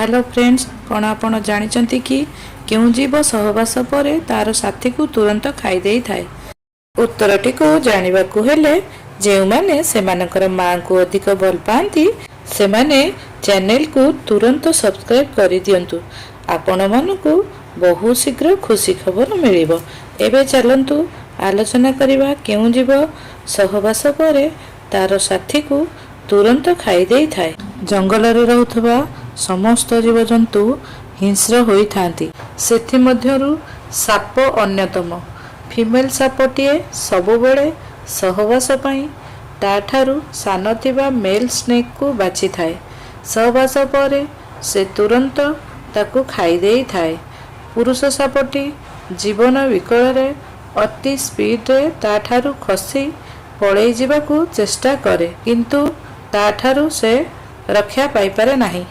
Hello friends, कौन आपण जानिचंती कि केउं जीव सहवास परे तार साथी को तुरंत खाई देई थाए। उत्तरटी को जानिबाकु हेले जेउमाने सेमानकर मां को अधिक भल पाती सेमाने चैनल को तुरंत सब्सक्राइब करि दियंतु। आपण मानकु बहुत शीघ्र खुशी खबर मिलिबो। एबे चलंतु आलोचना करिबा केउं जीव सहवास परे तार साथी को तुरंत खाई देई थाए। जंगल रे रहउथबा समस्त जीवजंतु हिंस्र होइथांती। सेथि मध्यरु साप अन्यतम। फीमेल सापटीए सबुबेले सहवास पई ताठारु सान थिबा मेल स्नेक को बाछि थाए। सहवास परे से तुरंत ताकू खाई देई थाए। पुरुष सापटी जीवन विकल रे अति स्पीड रे ताठारु खसी पळेई जिबाकू चेष्टा करे, किंतु ताठारु से रक्षा पाई पारे नाही।